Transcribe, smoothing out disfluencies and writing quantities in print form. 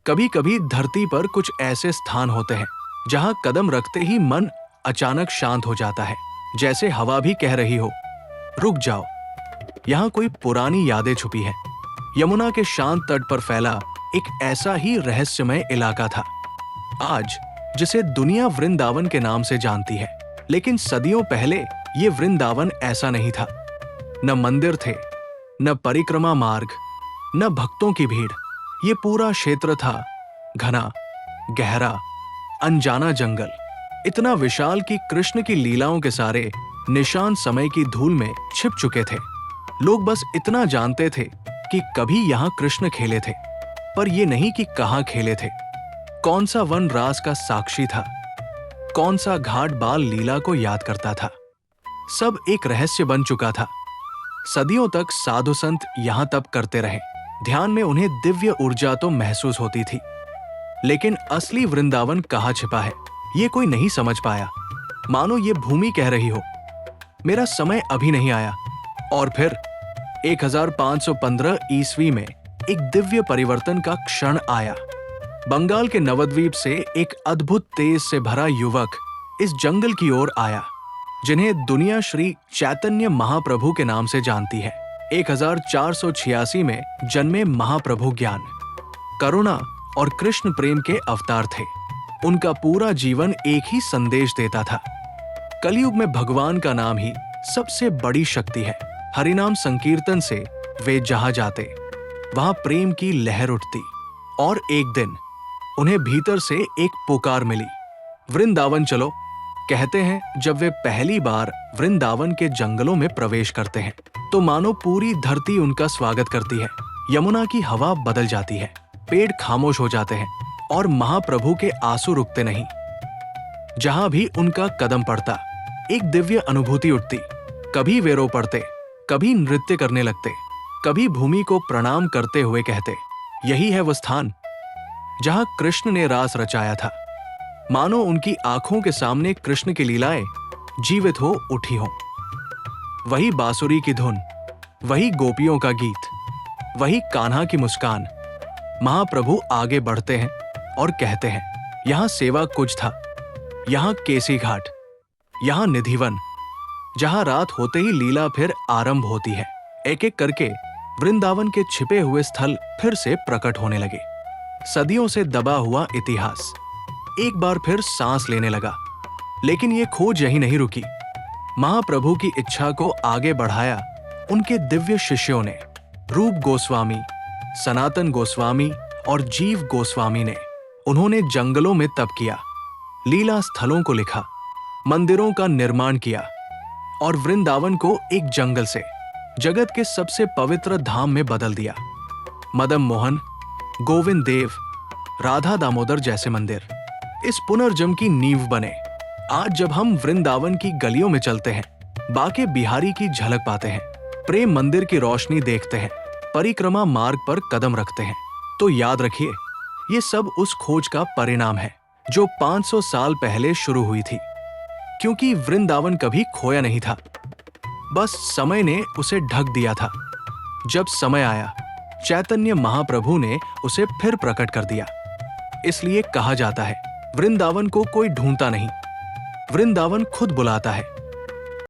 कभी कभी धरती पर कुछ ऐसे स्थान होते हैं जहां कदम रखते ही मन अचानक शांत हो जाता है, जैसे हवा भी कह रही हो, रुक जाओ। यहाँ कोई पुरानी यादें छुपी हैं। यमुना के शांत तट पर फैला एक ऐसा ही रहस्यमय इलाका था आज, जिसे दुनिया वृंदावन के नाम से जानती है। लेकिन सदियों पहले ये वृंदावन ऐसा नहीं था। न मंदिर थे, न परिक्रमा मार्ग, न भक्तों की भीड़। ये पूरा क्षेत्र था घना, गहरा, अनजाना जंगल, इतना विशाल कि कृष्ण की लीलाओं के सारे निशान समय की धूल में छिप चुके थे। लोग बस इतना जानते थे कि कभी यहाँ कृष्ण खेले थे, पर ये नहीं कि कहाँ खेले थे। कौन सा वन रास का साक्षी था, कौन सा घाट बाल लीला को याद करता था। सब एक रहस्य बन चुका था। सदियों तक साधु संत यहाँ तप करते रहे, ध्यान में उन्हें दिव्य ऊर्जा तो महसूस होती थी, लेकिन असली वृंदावन कहाँ छिपा है ये कोई नहीं समझ पाया। मानो ये भूमि कह रही हो, मेरा समय अभी नहीं आया। और फिर 1515 ईस्वी में एक दिव्य परिवर्तन का क्षण आया। बंगाल के नवद्वीप से एक अद्भुत तेज से भरा युवक इस जंगल की ओर आया, जिन्हें दुनिया श्री चैतन्य महाप्रभु के नाम से जानती है। 1486 में जन्मे महाप्रभु ज्ञान, करुणा और कृष्ण प्रेम के अवतार थे। उनका पूरा जीवन एक ही संदेश देता था, कलयुग में भगवान का नाम ही सबसे बड़ी शक्ति है। हरिनाम संकीर्तन से वे जहां जाते वहां प्रेम की लहर उठती। और एक दिन उन्हें भीतर से एक पुकार मिली, वृंदावन चलो। कहते हैं जब वे पहली बार वृंदावन के जंगलों में प्रवेश करते हैं तो मानो पूरी धरती उनका स्वागत करती है। यमुना की हवा बदल जाती है, पेड़ खामोश हो जाते हैं और महाप्रभु के आंसू रुकते नहीं। जहां भी उनका कदम पड़ता एक दिव्य अनुभूति उठती। कभी वे रो पड़ते, कभी नृत्य करने लगते, कभी भूमि को प्रणाम करते हुए कहते, यही है वो स्थान जहां कृष्ण ने रास रचाया था। मानो उनकी आंखों के सामने कृष्ण की लीलाएं जीवित हो उठी हों। वही बांसुरी की धुन, वही गोपियों का गीत, वही कान्हा की मुस्कान। महाप्रभु आगे बढ़ते हैं और कहते हैं, यहां सेवा कुछ था, यहां केसी घाट, यहां निधिवन, जहां रात होते ही लीला फिर आरंभ होती है। एक एक करके वृंदावन के छिपे हुए स्थल फिर से प्रकट होने लगे। सदियों से दबा हुआ इतिहास एक बार फिर सांस लेने लगा। लेकिन ये खोज यही नहीं रुकी। महाप्रभु की इच्छा को आगे बढ़ाया उनके दिव्य शिष्यों ने। रूप गोस्वामी, सनातन गोस्वामी और जीव गोस्वामी ने। उन्होंने जंगलों में तप किया, लीला स्थलों को लिखा, मंदिरों का निर्माण किया और वृंदावन को एक जंगल से जगत के सबसे पवित्र धाम में बदल दिया। मदन मोहन, गोविंद देव, राधा दामोदर जैसे मंदिर इस पुनर्जन्म की नींव बने। आज जब हम वृंदावन की गलियों में चलते हैं, बाके बिहारी की झलक पाते हैं, प्रेम मंदिर की रोशनी देखते हैं, परिक्रमा मार्ग पर कदम रखते हैं, तो याद रखिए ये सब उस खोज का परिणाम है जो 500 साल पहले शुरू हुई थी। क्योंकि वृंदावन कभी खोया नहीं था, बस समय ने उसे ढक दिया था। जब समय आया, चैतन्य महाप्रभु ने उसे फिर प्रकट कर दिया। इसलिए कहा जाता है, वृंदावन को कोई ढूंढता नहीं, वृंदावन खुद बुलाता है।